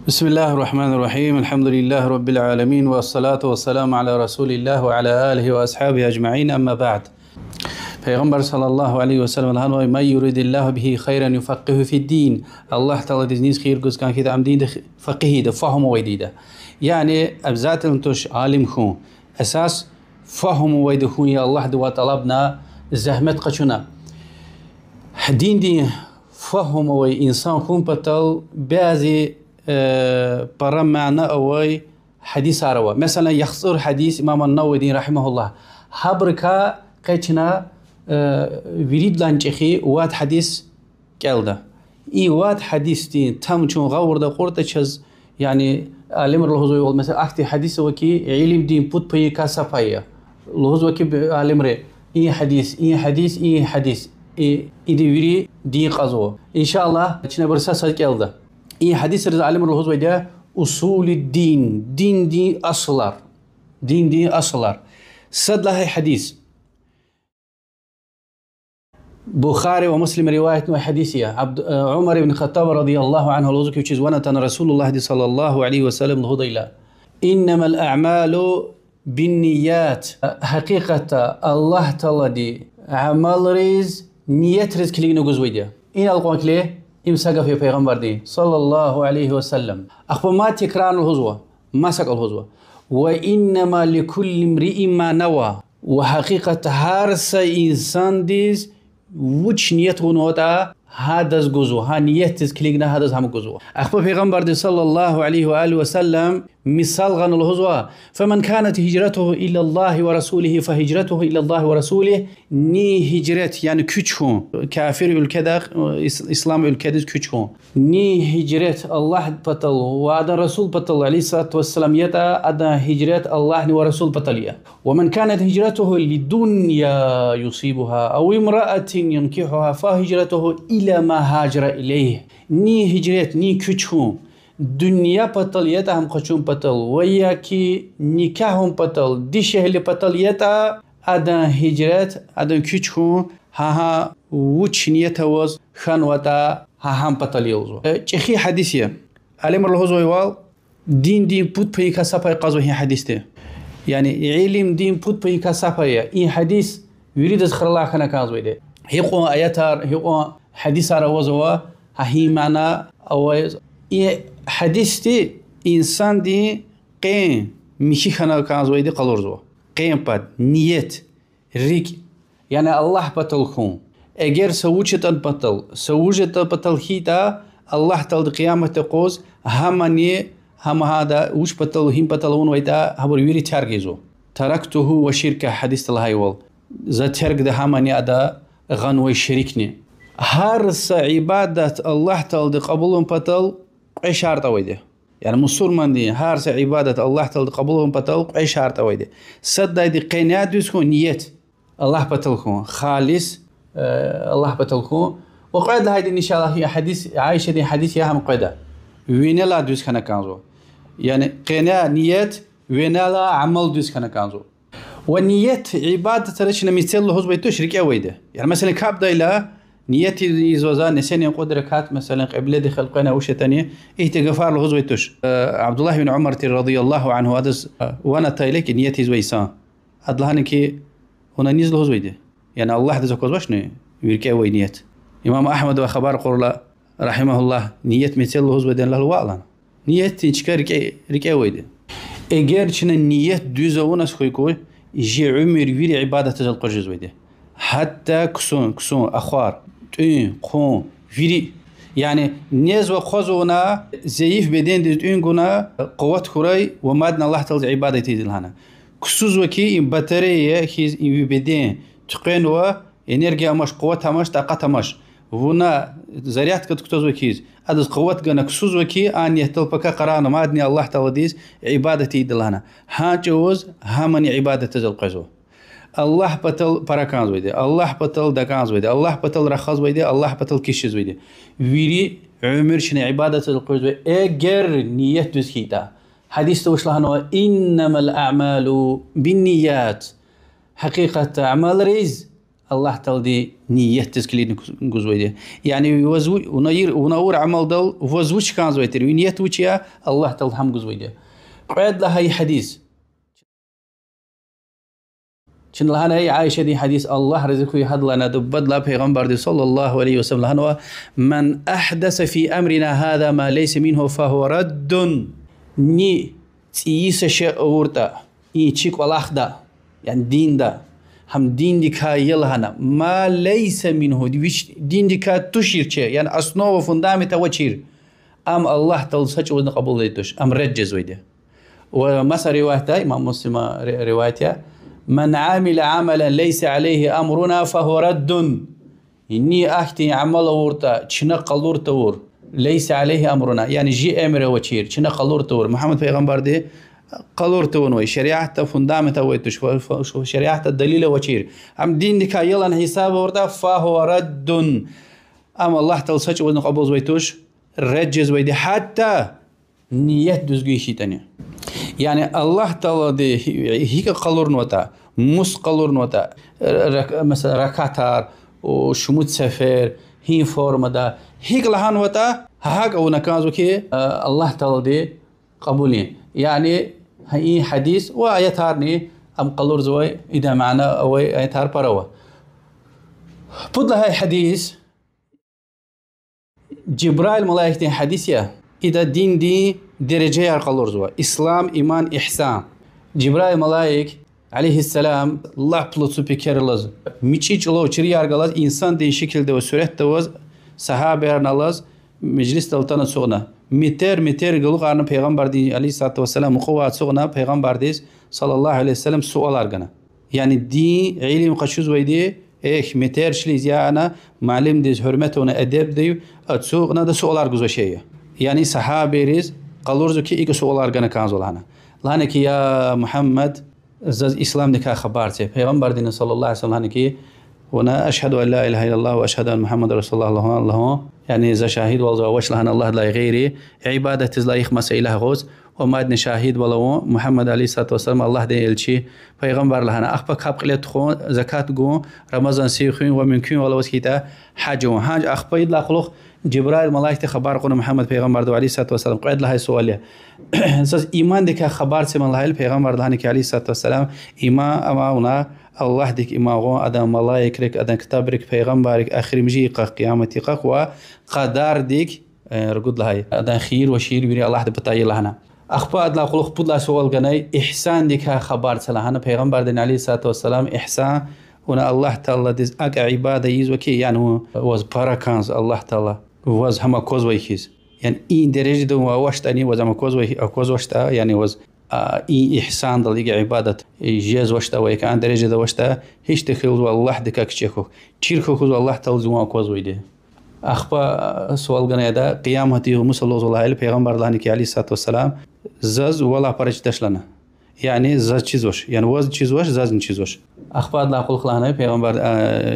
بسم الله الرحمن الرحيم. الحمد لله رب العالمين، والصلاة والسلام على رسول الله وعلى آله وأصحابه أجمعين. أما بعد، پیغمبر صلى الله عليه وسلم هنوی ما يريد الله به خيرا يفقه في الدين. الله تعالى دينيز خير جزء كان كده عم دين فقهي ده فهم ويديده، يعني أبزات انتوش عالم خون أساس فهم ويده خون يا الله دوا طلبنا زحمت قشنا دين فهم وي إنسان خون بطل بعضي برام معنى أوي حديث عروا. مثلا يخصر حديث إمام النووي رحمه الله حبركا قيتنا وريد لانجخي واد حديث كالدا إي واد حديث دين تام چون غور دا قرطة چز يعني عالم الهزوي يقول مثلا أكتي حديث وكي علم دين بود بي كاسا بايا الهزوي وكي عالم ري إي حديث إي دي وري دين قزو إن شاء الله چنا برسا سال كالدا. إي حديث رز عالم الهزوي ده أصول الدين دين أصلار دين أصلار صد لها حديث بخاري ومسلم رواية وحديثية عمر بن الخطاب رضي الله عنه لوزك يشيز ونتن رسول الله صلى الله عليه وسلم الهضيلة إنما الأعمال بالنيات. حقيقة الله تعالى دي عمل رز نيات رز كلي نجوز ويديا إن القوان كلي إمساق في پیغمبر دي صلى الله عليه وسلم أخبر ما تكرار الهزوة ما سق الهزوة وإنما لكل امرئ ما نوى. وحقيقة هارس إنسان ديز وش نيته نوتا هادز جزو ها نيتز كلينا هادز هم جزو. أخبر پیغمبر دي صلى الله عليه وآله وسلم مثال غن الهزوة فمن كانت هجرته إلى الله ورسوله فهجرته إلى الله ورسوله. ني هجرت يعني كتشون كافر الكذا إسلام الكذا كتشون ني هجرت الله بطل وعدا رسول بطل عليه الصلاة والسلام يتا أدا هجرت الله ورسول بطلية. ومن كانت هجرته لدنيا يصيبها أو امرأة ينكحها فهجرته إلى ما هاجر إليه. ني هجرت ني كتشون دنیا پتلیتا هم خشون پتل ویا کی نکاح هم پتل دی شهلی پتلیتا ادا هجرت ادا کیچون ها وچ نیتا وز خانواتا ها هم پتلیوزو چخی حدیثیه علم الله زویوال دین بود پی کسافای قضو هی حدیثه يعني علم دين بود پی کسافای این حدیث يريد ذكر الله كنا كازويده هيقو آياتار هيقو حديث روزوا هي معنى او حديث دي إنسان دي قين مشي خنا كازويدي قلورزو قين باد نيت ريك يعني الله بطل خون اگر سوچتن بطل هيتا الله تل قيامة قوز هماني هم هذا وش بطل هم بطلون ويدا هبر يري ترجزو تركته وشركه حديث الله يول ذا ترك ده هماني ادا غنوي شريكني هرس عبادة الله تل قبولهم بطل أي شرط ويده يعني مسلمان دي هارس عبادة الله تعالى قبولهم بتلق أي شرط ويده صد دي قناعة دوسكون نيت الله بتلقون خالص الله بتلقون وقعد هاي إن شاء الله هي حديث عايشة دي حديث ياها مقعدة وين لا دوس كنا كانزو يعني قناعة نيت وين لا عمل دوس كنا كانزو والنيت عبادة ترشنا مثل الله هو بيتشرك ويده يعني مثلا كابدا إلى نيتي يزوزان نسيني قدركات مثلا قبل دي خلقنا وش تانية تغفار له زويتوش عبد الله بن عمر رضي الله عنه هذا وانا تايلك نيتي زويسان ادلهانكي هنا نزل له زويده يعني الله ده زكوز واشني يركي وي نيت امام احمد وخبر قرلا رحمه الله نيت مثل له زويدن له والا نيت تشكر ركي ويده اگر چن نيت دوزونس خويكو جي عمر ويري عباده القرج زويده حتى كسون اخوار قون فيري يعني نيز وخوزونا زيف بدين دينغونا قوة كراي ومادنا الله تعالى عبادتي دلهنا كسوز وكي بطارية هيز بدين تقين و انرجيا مش قوتها مش طاقتها مش هنا زريعت كتوز وكيز ادز قوة جنا كسوز وكي ان يهتلبك قرانا مادني الله تعالى ديز عبادتي دلهنا ها جوز همني عبادة القزو الله بطل براكانز ويدي الله بطل دكانز ويدي الله بطل رخاز ويدي الله بطل كيشز ويدي ويري عمر شنو عبادة القوز اجر نية دوسكيتا حديث توش لهنا إنما الأعمال بالنيات. حقيقة أعمال ريز الله تلدي نية تزكلين جزويده يعني يوزو ونور عمل دل وزوج كان زويتر ونية وجهه الله تلد هم جزويده قعد لها هي حديث شن لهنا هي عائشة دي حديث الله رزقه يحد لنا دبد لا پیغمبر صلى الله عليه وسلم لهنا من أحدث في أمرنا هذا ما ليس منه فهو رد ني تيس شيء أورتا يشيك والأخدا يعني دين دا هم دين ديكا يلهنا ما ليس منه دين ديكا تشير شيء يعني أصنع وفندامتا وشير أم الله تلصج ودن قبول ليتوش أم رجز ويده ومثل روايته إمام مسلم روايته من عمل عملا ليس عليه أمرنا فهو رد إني أحتي عمل ورتا شنا قلور تور ليس عليه أمرنا يعني جي أمر وشير شنا قلور تور محمد پیغمبر دي قلور تون وي شريعة فندامتا ويتوش شريعة الدليل وشير أم دين ديكا يلان حساب ورتا فهو رد أم الله تلصج ودن قبول ويتوش رجز ويدي حتى نية دزگي شي تانية يعني الله تعالى دي هيك قلور نوتا مس قلور نوتا مثلا ركاتار وشموت سفر هي فورما دا هيك لهان وتا هاك او نكازو كي الله تعالى دي قبولين يعني هي حديث وايتارني ام قلور زوي اذا معنا او ايتار بروا فضل هاي حديث جبرائيل ملائكة حديثية إذا دين دي درجة قلور زوا إسلام إيمان إحسان جبرائيل ملائك عليه السلام الله بلوتو بكرلز ميچي لو چري argalas insan değişikilde ve surette ve sahabe arnalas meclis daltana soğna miter gılıq arnı peygamber di aleyhissalatu vesselam muqavat soğna peygamber dis sallallahu aleyhi ve sellem sual argana yani di ilim qaşuz veydi miter şliz yana malim dis hürmet ona edeb di atsoğna da sual arguz şey yani sahaberiz qalurzu ki iki sual argana kanzolana lana ki ya Muhammed زاد إسلام نكا خبرته پیغمبر دين صلى الله عليه وسلم هنكي وانا أشهد أن لا إله إلا الله وأشهد أن محمد رسول الله يعني إذا شاهد والله وش لهنا الله لا غيري عبادة لا يخمس إله غوز وما أدنى شاهد والله محمد عليه الصلاة والسلام الله دين الشي پیغمبر لهنا أخبر كاب قلت خون زكاة جو رمضان سيخون ومن كون والله وسكيتا حج وحج أخبر لا خلق جبرائيل ملائكة خبر قلنا محمد پیغمبر عليه الصلاة والسلام قعد لها سؤالية اساس ایمان دک خبر سه من الله پیغمبر دهانی که علیه الصلاه و السلام ایمان اما اونا الله دک ایمان ادم ملائکه ادم کتاب رک پیغمبر اخر مجی قیامت قق و قدر دک رگود لهای ادم خیر و شیر بری الله د پتای لهنا اخبا ادلا خلق بود لا سوال گنای احسان دک خبر سه لهنا پیغمبر دن علیه الصلاه و السلام احسان اونا الله تعالی دز اق عباده یز و کی یعنی واز پاراکانز الله تعالی واز هما کوز ویکیز يعني إن درجة دو واشتاني وزما كوز واشتا يعني وز إن إحسان ضليق عبادة جاز واشتا ويكان درجة دو واشتا هيش تخيل والله دكاك تشيخو تشيركو كوز والله تلزما كوز ويده أخبا سؤال غنيا دا قيامتي ومصلى الله عليه پیغمبر الله عليه الصلاة والسلام زاز ولا برج دشلنا يعني زاز چیزوش يعني وز چیزوش زاز چیزوش أخبا الله قل خلانه پیغمبر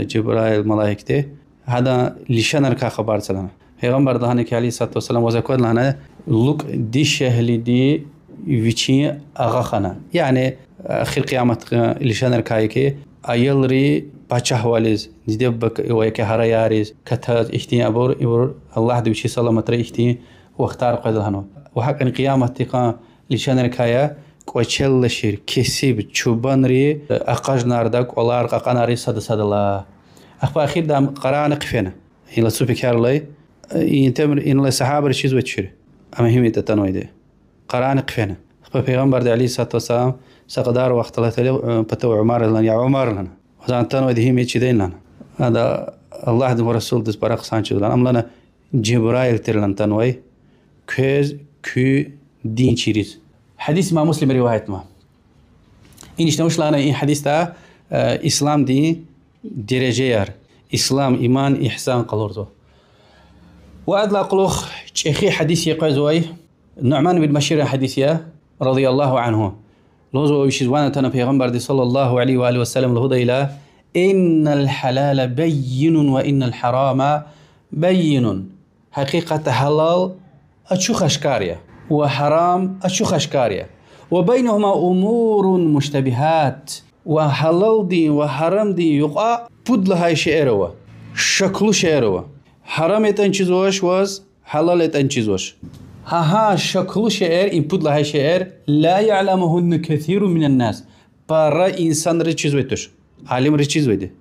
جبرائيل ملائكته هذا لشانر کا خبر سلام پیغمبر دهانی که علیه الصلاة والسلام وزکواد لهنه لوک دی شهلی دی ویچی آغا خانه یعنی آخر قیامت لشانر کایی که ایل ری بچه والیز دیده بک و که هر یاریز کتاز احتیان ابور الله دی ویچی سلامت ری احتیان و اختار قید لهنه و حق ان قیامت تقا لشانر کایا کوچل لشیر کسیب چوبان ری اقاج ناردک ولار قاقان ری صد الله اخبار اخیر دام قرآن قفینه این لسوپی کارلای ينتمر إن الله صحابة رشيز وتشري أما هم يتتنويده قرآن قفنا خبر پیغمبر عليه الصلاة والسلام سقدار وقت الله تعالى بتو عمر لنا يا عمر لنا وزان تنويده هم يتشدين لنا هذا الله دم ورسول دس برق سانشد لنا أم لنا جبرائيل ترلن تنوي كيز كي دين شيريز حديث ما مسلم رواية ما إن اشتوش لنا إن حديث تا إسلام دين درجيار إسلام إيمان إحسان قلورزو وأدلى قلوخ شيخي حديث يقازوي النعمان بن بشير حديثيا رضي الله عنه لوزو يشزوانا تنا پیغمبر دي صلى الله عليه وآله وسلم لهدى إلى إن الحلال بين وإن الحرام بين حقيقة حلال أتشوخ أشكاريا وحرام أتشوخ أشكاريا وبينهما أمور مشتبهات وحلال دي وحرام دي يقع بود لهای شعره شکل شعره حرام ایتن چیزوش واز حلال ایتن چیزوش ها شکل شعر این بود لهای شعر لا يعلمهن كثير من الناس برا انسان ر چیز ویتش عالم ر چیز ویده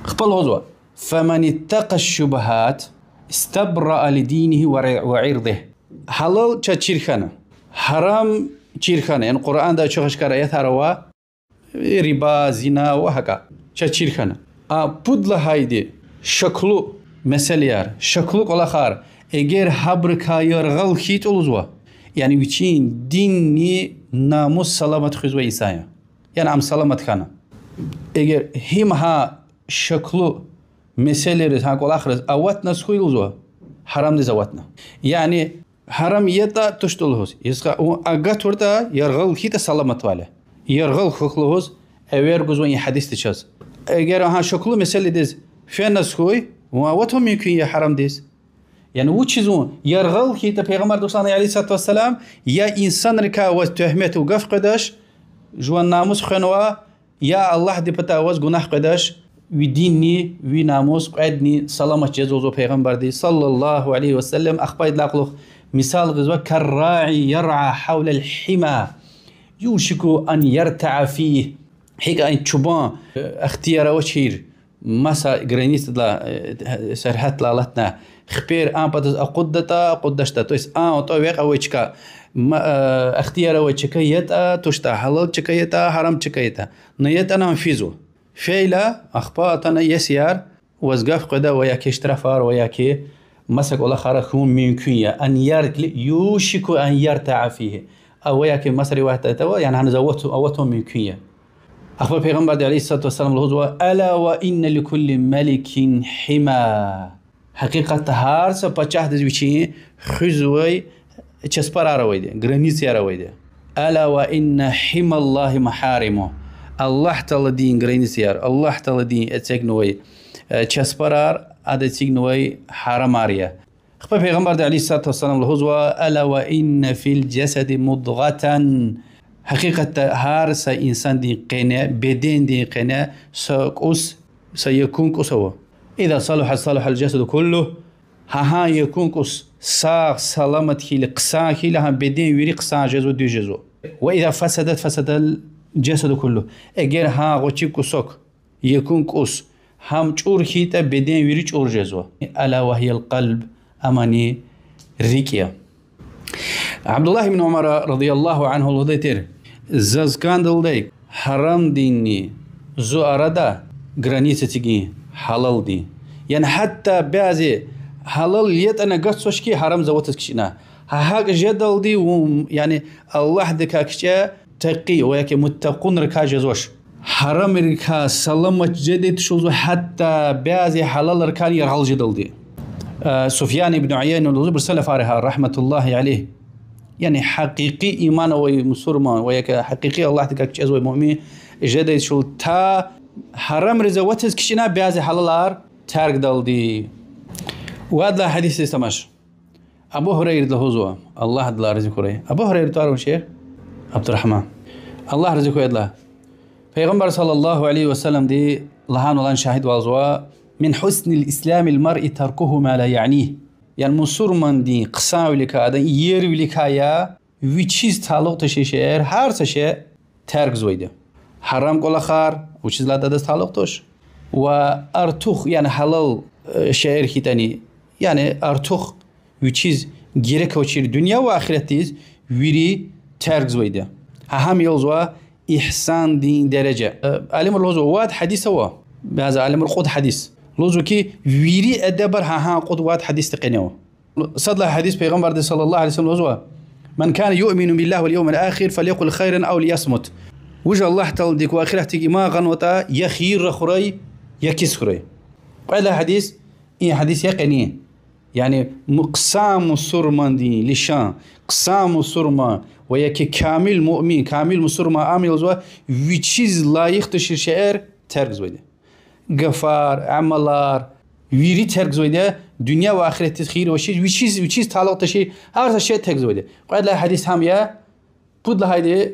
خپل هوزوا فمن اتقى الشبهات استبرأ لدينه وعرضه حلال چه چیرخانه حرام چیرخانه یعنی قرآن دا چخش کرایت هروا ربا زنا و هکا چه چیرخانه بود لهایده شکلو مسئله شکلو قلاخار اگر حبر کایرغل خیت اولوزوا یعنی وچین دینی ناموس سلامت خوزوا ایسایا یعنی ام سلامت خانه اگر هم ها شکلو مسئله ها قلاخرز اواتنا سخوی اولوزوا حرام دیز اواتنا یعنی حرام یتا تشتولهوز یسقا اگات وردا یرغل خیت سلامت واله یرغل خخلهوز اویر گزوا این حدیث تشاز اگر ها شکلو مسئله دیز فين سخوي واتهم يمكن يا حرام ديس يعني وتشزون يرغل كي پیغمبر دوستان عليه الصلاه والسلام يا انسان ركا وتهمت وقف قداش جوان ناموس خنوا يا الله دي بتا واز گناه قداش وديني وي ناموس قدني سلامت جزوزو پیغمبر دي صلى الله عليه وسلم اخبايد لاقلو مثال غزوه كالراعي يرعى حول الحمى يوشك ان يرتع فيه هيك ان چوبان اختيار وشير مسا граница для سرحت لالتنا خبير ان بدز اقدتا قدشتا تو اس ان تو ويق اوچكا اختيار اوچكا يتا توشتا حلال چكيتا حرام چكيتا نيت انا فيزو فيلا اخباتنا يسيار وزقف قدا وياك اشترافار وياك مسك ولا خرخون ممكن ان يرك يوشك ان يرتع فيه او وياك مصري واحد يعني هنزوته اوتهم ممكن أخبر پیغمبر عليه الصلاة والسلام الهوزوا ألا وإن لكل ملك حما حقيقة هارس بچه دز وچين خزوي چسپر آرويده گرانيسي آرويده ألا وإن حما الله محارمه الله تعالى دين گرانيسي الله تعالى دين اتسيقنوي چسپر اتسيقنوي حرام آريا أخبر پیغمبر عليه الصلاة والسلام الهوزوا ألا وإن في الجسد مضغة حقيقة هارس إنسان دي قناة بدين دي قناة ساقوس سيكون قصوى إذا صلح الجسد كله ها يكون قص ساق سلامت خيل قصان خيل هم بدين ويري قصان جزو دي جزو وإذا فسد الجسد كله اگر ها غوچي قصوك يكون قص هم چور خيتا بدين ويري چور جزو ألا وهي القلب أماني ريكيا عبد الله بن عمر رضي الله عنه الوديتر زازكان دلدي حرام ديني زو أرادا گرانيسة تيجي حلال دي يعني حتى بعضي حلال يت أنا قصوش كي حرام زوتس كشنا هاك جدل دي يعني الله دكا كشا تقي وياك متقون ركا جزوش حرام ركا سلامت جديد شوزو حتى بعضي حلال ركان يرحل جدل دي سفيان بن عيينة الوزبر سلف عليها رحمة الله عليه يعني حقيقي إيمان ومسلمان وياك حقيقي الله تكاك جزوي مؤمن جديد شو تا حرام رزوتز كشنا بعض حلالار تارك دالدي وهذا حديث استماش أبو هريرة الهوزوا الله دلا رزق هريرة أبو هريرة تعرف شيخ عبد الرحمن الله رزقه يدلا پیغمبر صلى الله عليه وسلم دي لهان ولان شاهد والزوا من حسن الإسلام المرء تركه ما لا يعنيه يعني مسلمان دي قصاوي لك آدم يروي لك يا ويشيز تعلق تشيشير هر سشي ترك زويده حرام قول خار وشيز لا تدس تعلق توش وارتوخ يعني حلال شعر كيتاني يعني ارتوخ ويشيز جيرك وشير دنيا وآخرتيز ويري ترك زويده هم يلزوا إحسان دين درجة علم الوزو واد حديث هو بهذا علم القود حديث لوزو كي ويري أدبر ها قدوات حديث تقنيه صدق حديث پیغمبر صلى الله عليه وسلم لوزو من كان يؤمن بالله واليوم الآخر فليقل خيرا أو ليصمت وجه الله تعالى ديك وآخرتك ما غنوتا يخير خري يكس خري وهذا حديث إيه حديث يقيني يعني مقسام سرمان دي لشان قسام سرما وياك كامل مؤمن كامل مسرما آمن لوزو ويشيز لايق تشير شعر تركز ويده غفار عملار ويري تركز ويده دنيا وآخرت خير وشيز تعلق تشي هذا الشيء تركز ويده قاعد له حديث هم يا بود له هيدي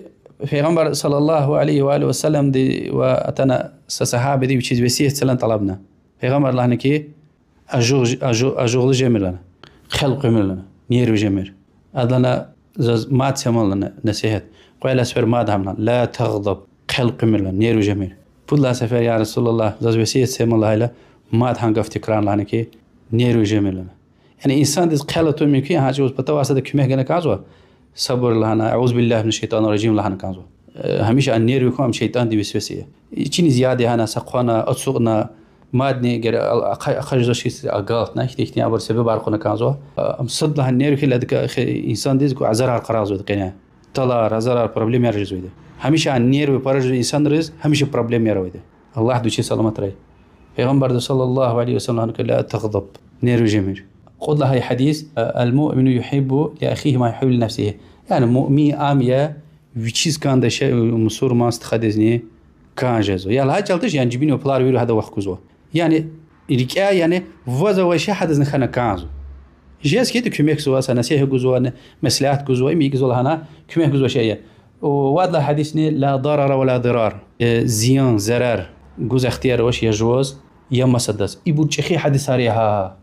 پیغمبر صلى الله عليه وآله وسلم دي واتنا صحابه دي بچیز وسیه سلام طلبنا پیغمبر الله نكي اجوغ جملنا خلق ملنا نيرو جمر ادنا مات سملنا نصيحت قال اسفر ما دامنا لا تغضب خلق ملنا نيرو جمر فضل سفر يا رسول الله زاز وسیه سملا لا ما هنگ افتكران لنا كي نيرو جملنا يعني انسان دي قالته ممكن حاجه بتواسط كمه جنا كازوا صبر لهنا أعوذ بالله من الشيطان الرجيم لهنا كانزو هميشه النير يكون شيطان دي وسوسه چيني زياده هنا سقونا اتصقنا مادني غير خرج شيء اقالت نحكي ابر سبب ارقنا كانزو مصد لها النير كي لدك انسان دي عزرار قراز ودقنا طلع عزرار بروبلم يرجز ويده هميشه النير ببرج انسان رز هميشه بروبلم يرويده الله دوشي سلامت راي پیغمبر صلى الله عليه وسلم لا تغضب نير جميل خذ لها حديث المؤمن يحب لأخيه ما يحب لنفسه يعني مؤمن آمية ويشيز كان ده شيء مسور ما استخدزني كان جزو يعني هاي جلتش يعني جبينه بلار ويرو هذا وقت كوزو يعني ريكا يعني وذا وشي حدث نخنا كانزو جيس كيتو كميك زوا سنسيه جزو مسلات جزو مي جزو هنا كميك جزو شيء وواد حديثني لا ضرر ولا ضرار زيان ضرر جزء اختيار وش يجوز يا مسدس يبو تشخي حديث عليها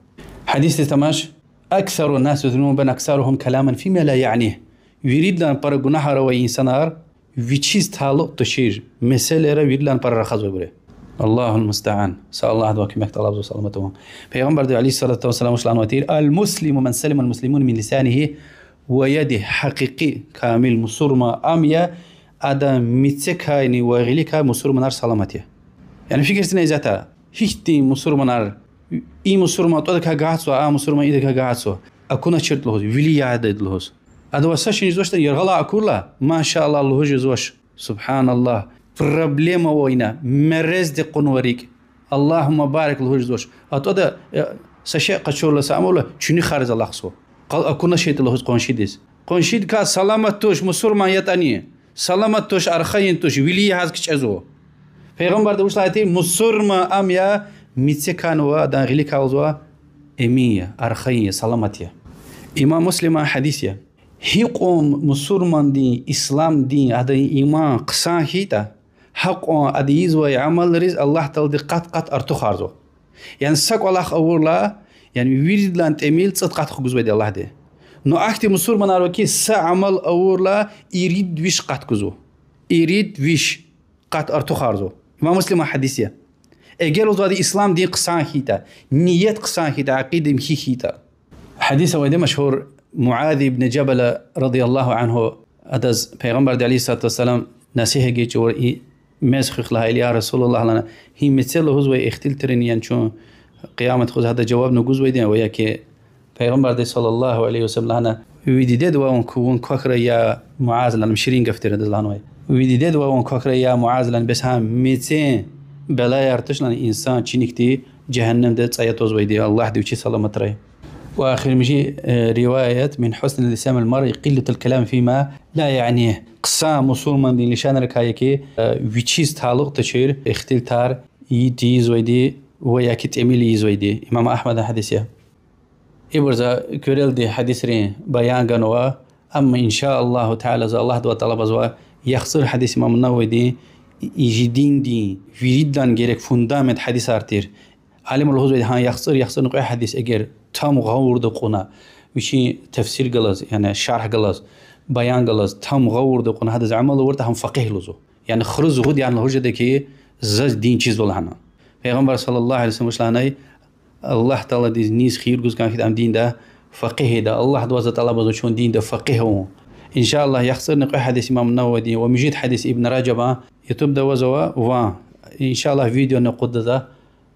حديث تماش أكثر الناس ذنوبا أكثرهم كلاما فيما لا يعنيه يريد لأن برا جناح روي إنسانار ويشيز تعلق تشير مثال را يريد لأن برا رخص ببره الله المستعان سأل الله عز وجل طلب وسلامته پیغمبر عليه الصلاة والسلام وشلان وتير المسلم من سلم المسلمون من لسانه ويده حقيقي كامل مسرما أميا أدا متسكايني وغليكا مسرما نار سلامته يعني فكرة نيزاتا هيشتي مسرما نار ای مسلمان تو دکه گاتسو مسلمان ای دکه گاتسو اكون شرط لهوز ویلی یاد لهوز ادو وسش نيزوشت يرغلا اكولا ما شاء الله الله جزوش سبحان الله проблема وينا مرز دي قنوريك اللهم بارك له جزوش اتو ده سشي قچول سامول چوني خارج الله سو قال اكون شيت لهوز قنشيدس قنشيد کا سلامت توش مسلمان يتاني سلامت توش ارخين توش ویلی هاز کچزو پیغمبر دوش لایتی مسلمان امیا ميتسكانوا داغلي كاوزوا إمية أرخية سلامتية إمام مسلم حديثية هيقوم مسلمان دين إسلام دين هذا إيمان قسان هيتا حقوم أديزوا عمل رز الله تعالى قط أرتخارزو يعني سك الله أولا يعني ويرد لان تميل صدقات خجوز بدي الله ده نو أختي مسلمان أروكي عمل أولا يريد ويش قط كزو يريد ويش قط أرتخارزو إمام مسلم حديثية اگر وزادي اسلام دين قسان هيتا نية قسان هيتا عقيدة مخي هيتا حديث ويدا مشهور معاذ بن جبل رضي الله عنه أدز پیغمبر عليه الصلاة والسلام نسيه جيش ور مسخ لها يا رسول الله لنا هي مثل هزوي اختلترين يعني شو قيامة خذ هذا جواب نجوز ويدين وياك پیغمبر صلى الله عليه وسلم لنا ويديد وون كوكر يا معاذ لنا مشرين قفتر هذا لنا ويديد وون كوكر يا معاذ لنا بس هم 200 بلا يرتش لأن إنسان شنكتي جهنم ده تصيطوز ويدي الله دي وشي سلامت راي وآخر مجي رواية من حسن الإسلام المرء قلة الكلام فيما لا يعنيه قسام مسلمان دي لشان ركايكي وشيز تعلق تشير اختلتار يتيز ويدي وياكي تعمل يز ويدي إمام أحمد حديثيا إبرزا كوريل دي حديث رين بيان قنوا أما إن شاء الله تعالى زي الله دو طلب زوا يخسر حديث إمام النووي دي يجي دين دي ويريدان جيرك فوندامنت حديث ارتير عالم الهوز ها يخسر نقول حديث اگر تام غور دقنا وشي تفسير غلط يعني شرح غلط بيان غلط تام غور دقنا هذا عمل ورته هم فقيه لزو يعني خرز غد يعني الهوج دكي زج دين چیز ولهنا پیغمبر صلى الله عليه وسلم شلاني الله تعالى دي نيز خير گوز كان ام دين ده فقيه ده الله دوز طلب زو شون دين ده فقيه ان شاء الله يخسر نقول حديث امام النووي ومجيد حديث ابن رجب يوتيوب ده وزوا إن شاء الله فيديو نقود ده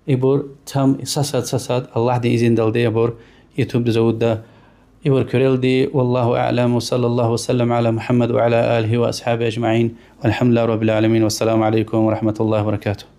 يبور تام ساسات الله دي إذن دل ده يبور يوتيوب ده زود ده يبور كريل دي والله أعلم وصلى الله وسلم على محمد وعلى آله وأصحابه أجمعين والحمد لله رب العالمين والسلام عليكم ورحمة الله وبركاته.